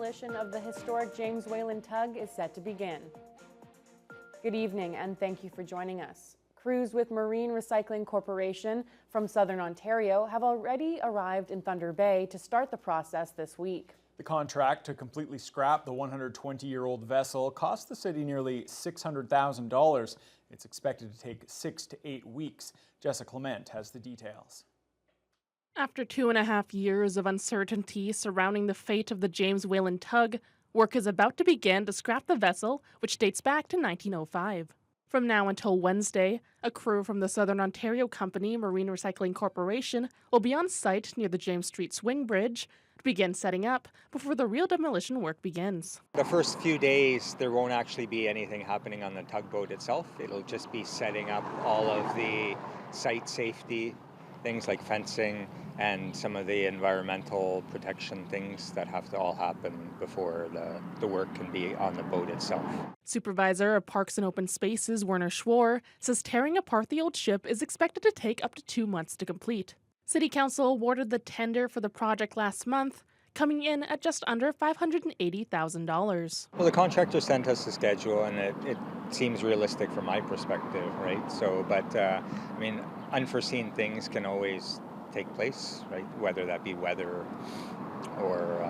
demolition of the historic James Whalen tug is set to begin. Good evening and thank you for joining us. Crews with Marine Recycling Corporation from Southern Ontario have already arrived in Thunder Bay to start the process this week. The contract to completely scrap the 120-year-old vessel cost the city nearly $600,000. It's expected to take 6 to 8 weeks. Jessica Clement has the details. After 2.5 years of uncertainty surrounding the fate of the James Whalen tug, work is about to begin to scrap the vessel, which dates back to 1905. From now until Wednesday, a crew from the Southern Ontario company Marine Recycling Corporation will be on site near the James Street Swing Bridge to begin setting up before the real demolition work begins. The first few days, there won't actually be anything happening on the tugboat itself. It'll just be setting up all of the site safety, things like fencing, and some of the environmental protection things that have to all happen before the work can be on the boat itself. Supervisor of Parks and Open Spaces, Werner Schwar, says tearing apart the old ship is expected to take up to 2 months to complete. City Council awarded the tender for the project last month, coming in at just under $580,000. Well, the contractor sent us the schedule, and it seems realistic from my perspective, right? So, but unforeseen things can always take place, right? Whether that be weather or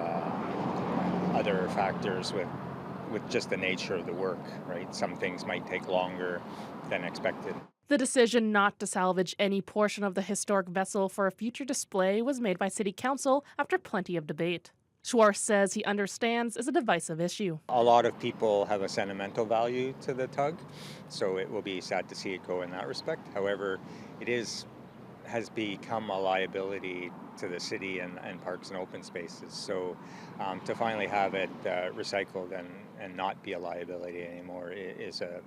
other factors with just the nature of the work, right? Some things might take longer than expected. The decision not to salvage any portion of the historic vessel for a future display was made by City Council after plenty of debate. Schwartz says he understands it's a divisive issue. A lot of people have a sentimental value to the tug, so it will be sad to see it go in that respect. However, it has become a liability to the city and Parks and Open Spaces. So to finally have it recycled and not be a liability anymore is a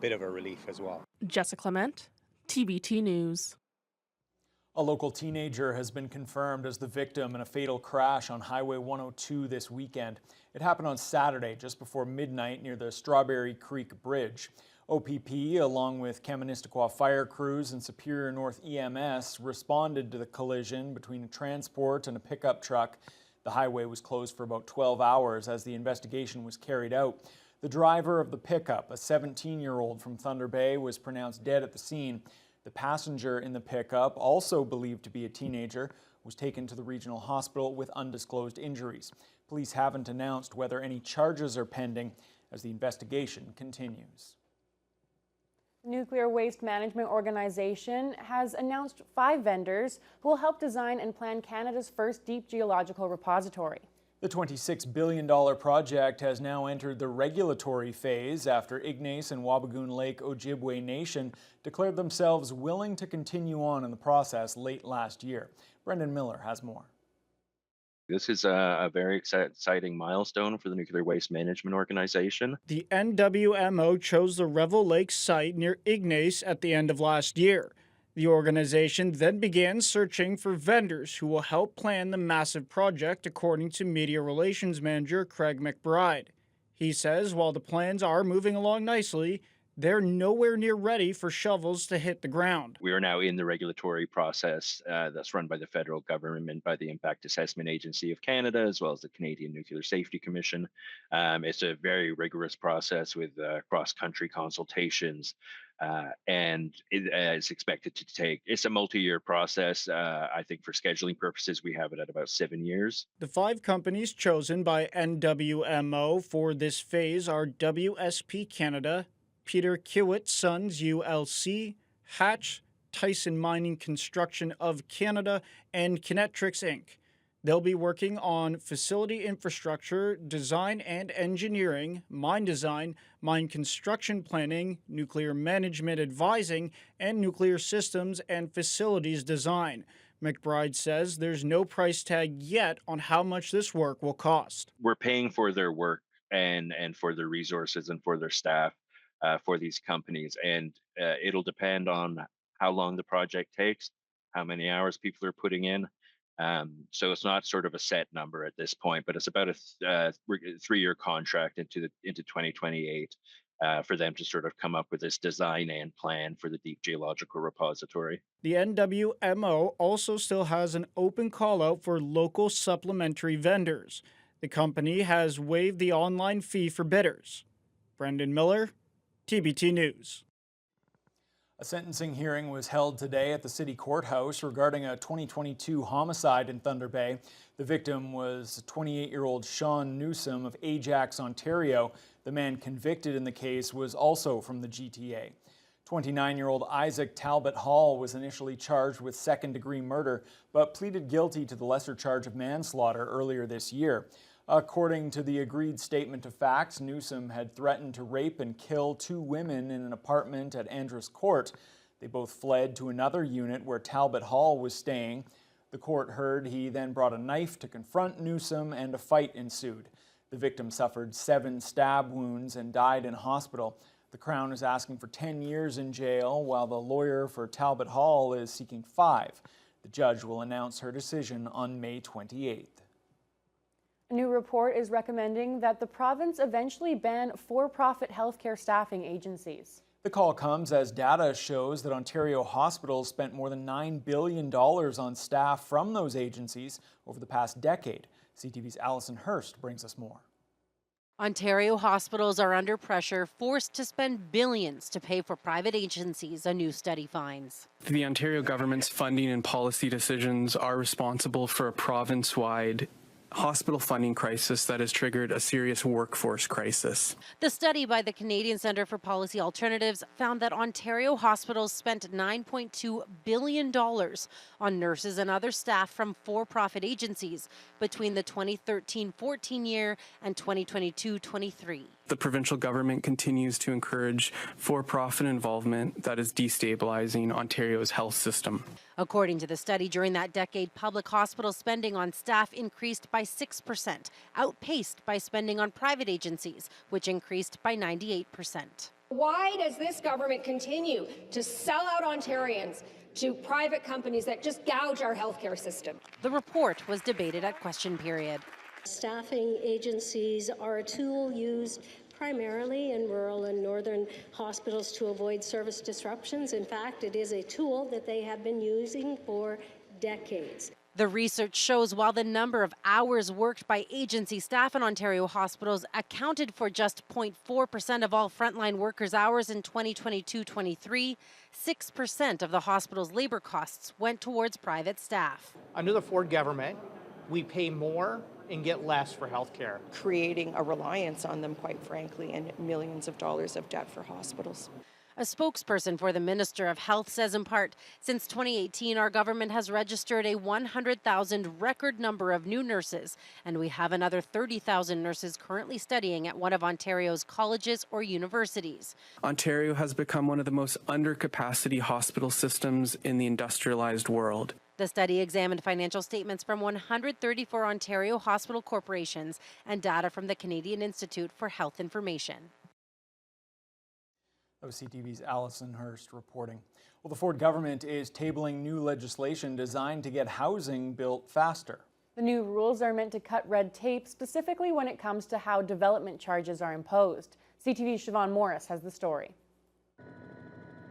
bit of a relief as well. Jessica Clement, TBT News. A local teenager has been confirmed as the victim in a fatal crash on Highway 102 this weekend. It happened on Saturday just before midnight near the Strawberry Creek Bridge. OPP, along with Kaministiquia fire crews and Superior North EMS, responded to the collision between a transport and a pickup truck. The highway was closed for about 12 hours as the investigation was carried out. The driver of the pickup, a 17-year-old from Thunder Bay, was pronounced dead at the scene. The passenger in the pickup, also believed to be a teenager, was taken to the regional hospital with undisclosed injuries. Police haven't announced whether any charges are pending as the investigation continues. The Nuclear Waste Management Organization has announced 5 vendors who will help design and plan Canada's first deep geological repository. The $26 billion project has now entered the regulatory phase after Ignace and Wabigoon Lake Ojibwe Nation declared themselves willing to continue on in the process late last year. Brendan Miller has more. This is a very exciting milestone for the Nuclear Waste Management Organization. The NWMO chose the Revel Lake site near Ignace at the end of last year. The organization then began searching for vendors who will help plan the massive project, according to Media Relations Manager Craig McBride. He says while the plans are moving along nicely, they're nowhere near ready for shovels to hit the ground. We are now in the regulatory process that's run by the federal government, by the Impact Assessment Agency of Canada, as well as the Canadian Nuclear Safety Commission. It's a very rigorous process with cross-country consultations. And it's expected to take, it's a multi-year process. I think for scheduling purposes, we have it at about 7 years. The 5 companies chosen by NWMO for this phase are WSP Canada, Peter Kiewit Sons ULC, Hatch, Tyson Mining Construction of Canada, and Kinetrix Inc. They'll be working on facility infrastructure, design and engineering, mine design, mine construction planning, nuclear management advising, and nuclear systems and facilities design. McBride says there's no price tag yet on how much this work will cost. We're paying for their work and for their resources and for their staff for these companies. And it'll depend on how long the project takes, how many hours people are putting in. So it's not sort of a set number at this point, but it's about a 3-year contract into 2028 for them to sort of come up with this design and plan for the deep geological repository. The NWMO also still has an open call out for local supplementary vendors. The company has waived the online fee for bidders. Brendan Miller, TBT News. A sentencing hearing was held today at the city courthouse regarding a 2022 homicide in Thunder Bay. The victim was 28-year-old Sean Newsom of Ajax, Ontario. The man convicted in the case was also from the GTA. 29-year-old Isaac Talbot Hall was initially charged with second-degree murder, but pleaded guilty to the lesser charge of manslaughter earlier this year. According to the agreed statement of facts, Newsom had threatened to rape and kill 2 women in an apartment at Andrews Court. They both fled to another unit where Talbot Hall was staying. The court heard he then brought a knife to confront Newsom, and a fight ensued. The victim suffered 7 stab wounds and died in hospital. The Crown is asking for 10 years in jail, while the lawyer for Talbot Hall is seeking 5. The judge will announce her decision on May 28th. A new report is recommending that the province eventually ban for-profit healthcare staffing agencies. The call comes as data shows that Ontario hospitals spent more than $9 billion on staff from those agencies over the past decade. CTV's Allison Hurst brings us more. Ontario hospitals are under pressure, forced to spend billions to pay for private agencies, a new study finds. The Ontario government's funding and policy decisions are responsible for a province-wide hospital funding crisis that has triggered a serious workforce crisis. The study by the Canadian Centre for Policy Alternatives found that Ontario hospitals spent $9.2 billion on nurses and other staff from for-profit agencies between the 2013-14 year and 2022-23. The provincial government continues to encourage for-profit involvement that is destabilizing Ontario's health system. According to the study, during that decade, public hospital spending on staff increased by 6%, outpaced by spending on private agencies, which increased by 98%. Why does this government continue to sell out Ontarians to private companies that just gouge our healthcare system? The report was debated at question period. Staffing agencies are a tool used primarily in rural and northern hospitals to avoid service disruptions. In fact, it is a tool that they have been using for decades. The research shows while the number of hours worked by agency staff in Ontario hospitals accounted for just 0.4% of all frontline workers' hours in 2022-23, 6% of the hospital's labor costs went towards private staff. Under the Ford government, we pay more and get less for health care, creating a reliance on them, quite frankly, and millions of dollars of debt for hospitals. A spokesperson for the Minister of Health says in part, since 2018, our government has registered a 100,000 record number of new nurses, and we have another 30,000 nurses currently studying at one of Ontario's colleges or universities. Ontario has become one of the most under-capacity hospital systems in the industrialized world. The study examined financial statements from 134 Ontario hospital corporations and data from the Canadian Institute for Health Information. That was CTV's Allison Hurst reporting. Well, the Ford government is tabling new legislation designed to get housing built faster. The new rules are meant to cut red tape, specifically when it comes to how development charges are imposed. CTV's Siobhan Morris has the story.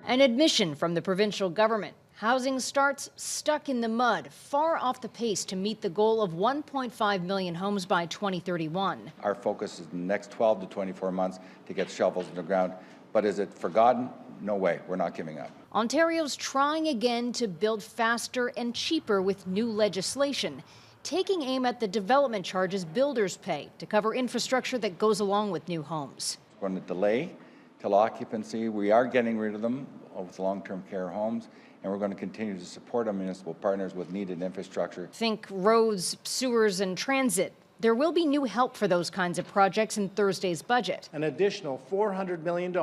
An admission from the provincial government. Housing starts stuck in the mud, far off the pace to meet the goal of 1.5 million homes by 2031. Our focus is in the next 12 to 24 months to get shovels in the ground. But is it forgotten? No way. We're not giving up. Ontario's trying again to build faster and cheaper with new legislation, taking aim at the development charges builders pay to cover infrastructure that goes along with new homes. We're going to delay till occupancy. We are getting rid of them with long-term care homes, and we're going to continue to support our municipal partners with needed infrastructure. Think roads, sewers, and transit. There will be new help for those kinds of projects in Thursday's budget. An additional $400 million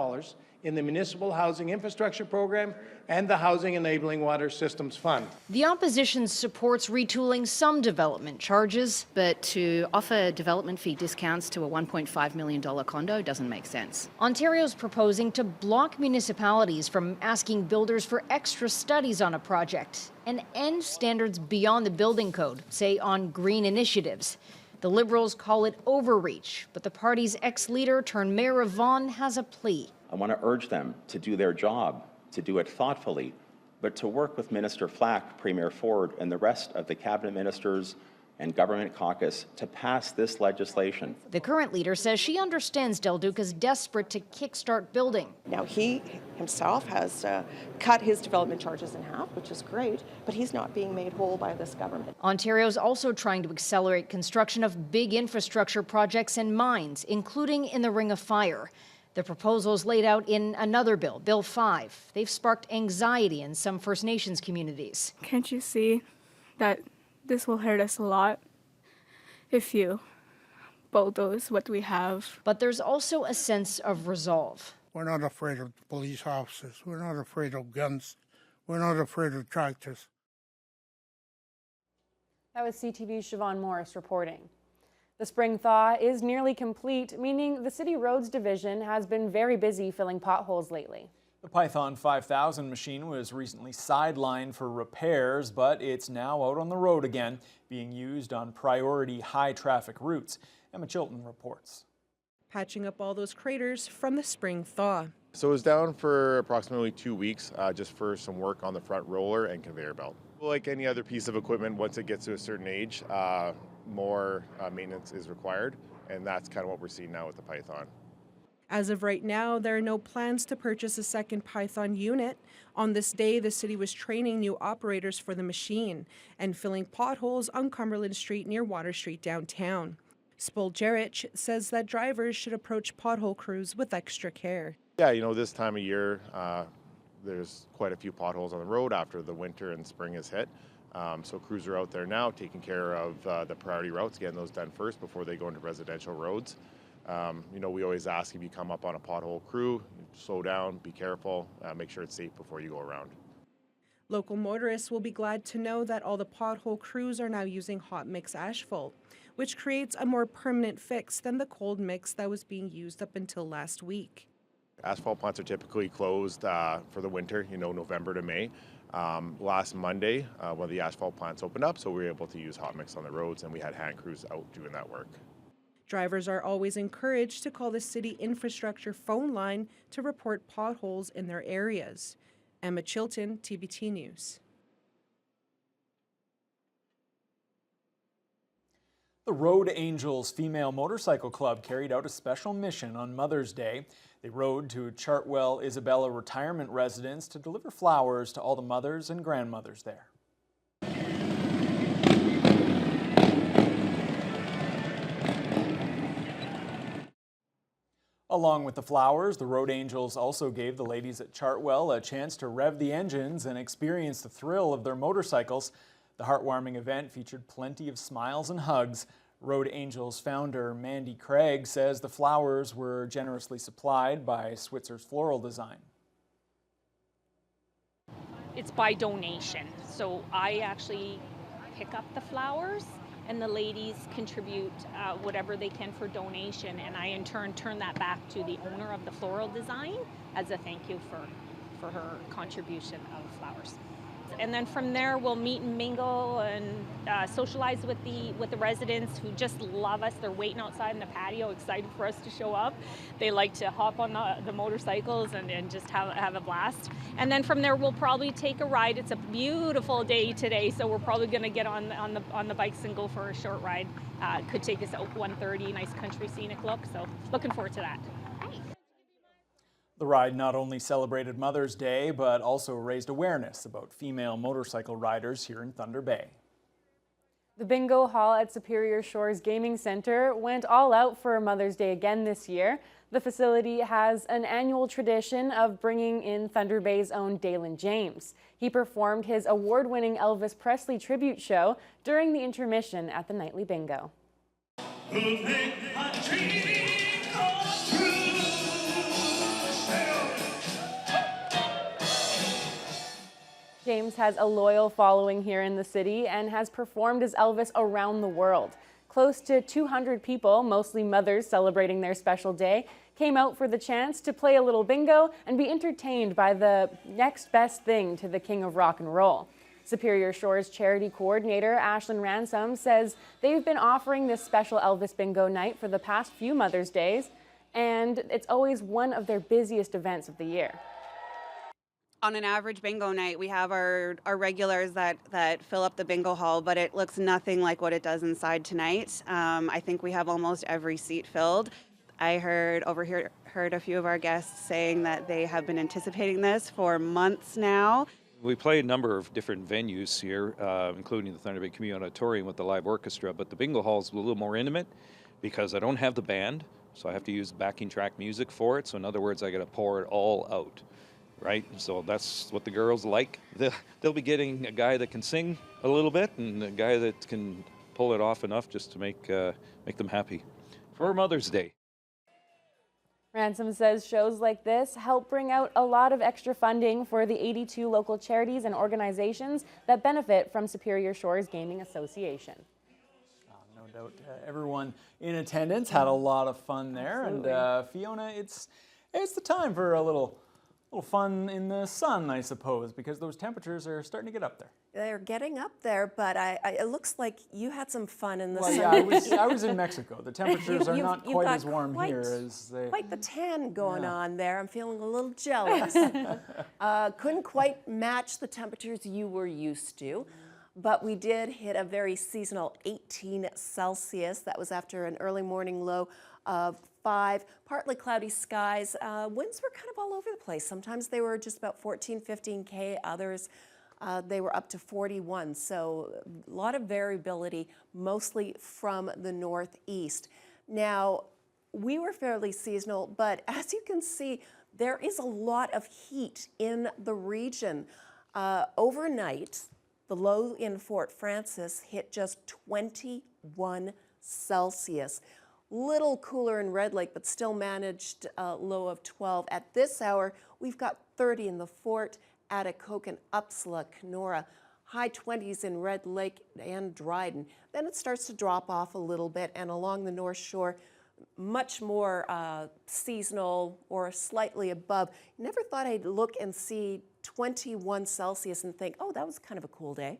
in the Municipal Housing Infrastructure Program and the Housing Enabling Water Systems Fund. The opposition supports retooling some development charges, but to offer development fee discounts to a $1.5 million condo doesn't make sense. Ontario's proposing to block municipalities from asking builders for extra studies on a project and end standards beyond the building code, say on green initiatives. The Liberals call it overreach, but the party's ex-leader turned mayor of Whan has a plea. I want to urge them to do their job, to do it thoughtfully, but to work with Minister Flack, Premier Ford, and the rest of the cabinet ministers and government caucus to pass this legislation. The current leader says she understands Del Duca is desperate to kickstart building. Now, he himself has cut his development charges in half, which is great, but he's not being made whole by this government. Ontario's also trying to accelerate construction of big infrastructure projects and mines, including in the Ring of Fire. The proposals laid out in another bill, Bill 5. They've sparked anxiety in some First Nations communities. Can't you see that this will hurt us a lot if you bulldoze what we have? But there's also a sense of resolve. We're not afraid of police officers. We're not afraid of guns. We're not afraid of tractors. That was CTV's Siobhan Morris reporting. The spring thaw is nearly complete, meaning the City Roads Division has been very busy filling potholes lately. The Python 5000 machine was recently sidelined for repairs, but it's now out on the road again, being used on priority high-traffic routes. Emma Chilton reports. Patching up all those craters from the spring thaw. So it was down for approximately 2 weeks, just for some work on the front roller and conveyor belt. Like any other piece of equipment, once it gets to a certain age, more maintenance is required, and that's kind of what we're seeing now with the Python. As of right now, there are no plans to purchase a second Python unit. On this day, the city was training new operators for the machine and filling potholes on Cumberland Street near Water Street downtown. Spoljerich says that drivers should approach pothole crews with extra care. Yeah, this time of year, there's quite a few potholes on the road after the winter and spring has hit. So crews are out there now taking care of the priority routes, getting those done first before they go into residential roads. We always ask if you come up on a pothole crew, slow down, be careful, make sure it's safe before you go around. Local motorists will be glad to know that all the pothole crews are now using hot mix asphalt, which creates a more permanent fix than the cold mix that was being used up until last week. Asphalt plants are typically closed for the winter, November to May. Last Monday, one of the asphalt plants opened up, so we were able to use hot mix on the roads, and we had hand crews out doing that work. Drivers are always encouraged to call the city infrastructure phone line to report potholes in their areas. Emma Chilton, TBT News. The Road Angels Female Motorcycle Club carried out a special mission on Mother's Day. They rode to Chartwell Isabella Retirement Residence to deliver flowers to all the mothers and grandmothers there. Along with the flowers, the Road Angels also gave the ladies at Chartwell a chance to rev the engines and experience the thrill of their motorcycles. The heartwarming event featured plenty of smiles and hugs. Road Angels founder Mandy Craig says the flowers were generously supplied by Switzer's Floral Design. It's by donation, so I actually pick up the flowers and the ladies contribute whatever they can for donation, and I in turn turn that back to the owner of the Floral Design as a thank you for her contribution of flowers. And then from there, we'll meet and mingle and socialize with the residents who just love us. They're waiting outside in the patio, excited for us to show up. They like to hop on the motorcycles and just have a blast. And then from there, we'll probably take a ride. It's a beautiful day today, so we're probably going to get on the bikes and go for a short ride. Could take us out 130, nice country scenic look. So looking forward to that. The ride not only celebrated Mother's Day, but also raised awareness about female motorcycle riders here in Thunder Bay. The Bingo Hall at Superior Shores Gaming Center went all out for Mother's Day again this year. The facility has an annual tradition of bringing in Thunder Bay's own Dalen James. He performed his award-winning Elvis Presley tribute show during the intermission at the nightly bingo. James has a loyal following here in the city and has performed as Elvis around the world. Close to 200 people, mostly mothers celebrating their special day, came out for the chance to play a little bingo and be entertained by the next best thing to the king of rock and roll. Superior Shores charity coordinator Ashlyn Ransom says they've been offering this special Elvis Bingo night for the past few Mother's Days, and it's always one of their busiest events of the year. On an average bingo night, we have our regulars that fill up the bingo hall, but it looks nothing like what it does inside tonight. I think we have almost every seat filled. I heard a few of our guests saying that they have been anticipating this for months now. We play a number of different venues here, including the Thunder Bay Community Auditorium with the live orchestra, but the bingo hall is a little more intimate because I don't have the band, so I have to use backing track music for it. So in other words, I got to pour it all out. Right, so that's what the girls like. They'll be getting a guy that can sing a little bit and a guy that can pull it off enough just to make them happy for Mother's Day. Ransom says shows like this help bring out a lot of extra funding for the 82 local charities and organizations that benefit from Superior Shores Gaming Association. No doubt everyone in attendance had a lot of fun there. Absolutely. And Fiona, it's the time for a little fun in the sun, I suppose, because those temperatures are starting to get up there. They're getting up there, but it looks like you had some fun in the Well, sun. yeah, I was in Mexico. The temperatures are not quite as warm here as they... Quite the tan going on there. I'm feeling a little jealous. Couldn't quite match the temperatures you were used to, but we did hit a very seasonal 18 Celsius. That was after an early morning low of 5, partly cloudy skies. Winds were kind of all over the place. Sometimes they were just about 14, 15K. Others, they were up to 41. So a lot of variability, mostly from the northeast. Now, we were fairly seasonal, but as you can see, there is a lot of heat in the region. Overnight, the low in Fort Frances hit just 21 Celsius. Little cooler in Red Lake, but still managed a low of 12. At this hour, we've got 30 in the Fort, Atikokan, Upsala, Kenora, high 20s in Red Lake and Dryden. Then it starts to drop off a little bit, and along the North Shore, much more seasonal or slightly above. Never thought I'd look and see 21 Celsius and think, oh, that was kind of a cool day.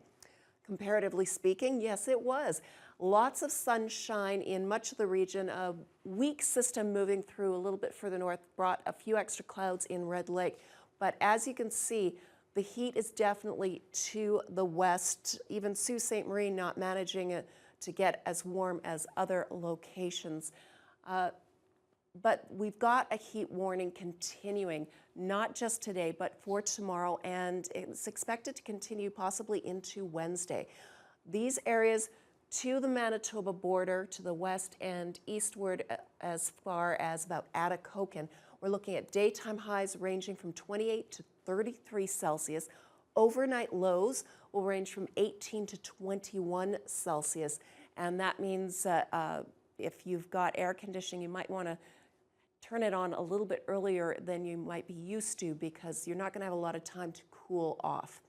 Comparatively speaking, yes, it was. Lots of sunshine in much of the region. A weak system moving through a little bit further north brought a few extra clouds in Red Lake. But as you can see, the heat is definitely to the west. Even Sault Ste. Marie not managing to get as warm as other locations. But we've got a heat warning continuing, not just today, but for tomorrow, and it's expected to continue possibly into Wednesday. These areas to the Manitoba border, to the west and eastward as far as about Atikokan, we're looking at daytime highs ranging from 28 to 33 Celsius. Overnight lows will range from 18 to 21 Celsius. And that means if you've got air conditioning, you might want to turn it on a little bit earlier than you might be used to because you're not going to have a lot of time to cool off.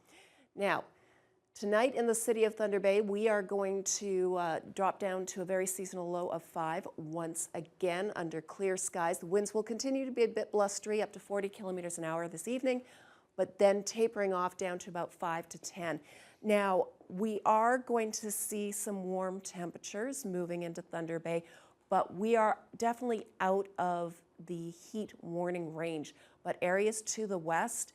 Now, tonight in the city of Thunder Bay, we are going to drop down to a very seasonal low of 5 once again under clear skies. The winds will continue to be a bit blustery, up to 40 kilometers an hour this evening, but then tapering off down to about 5 to 10. Now, we are going to see some warm temperatures moving into Thunder Bay, but we are definitely out of the heat warning range. But areas to the west,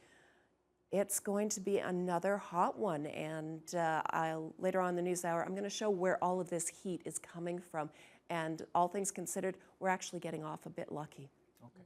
it's going to be another hot one. And later on in the news hour, I'm going to show where all of this heat is coming from. And all things considered, we're actually getting off a bit lucky. Okay.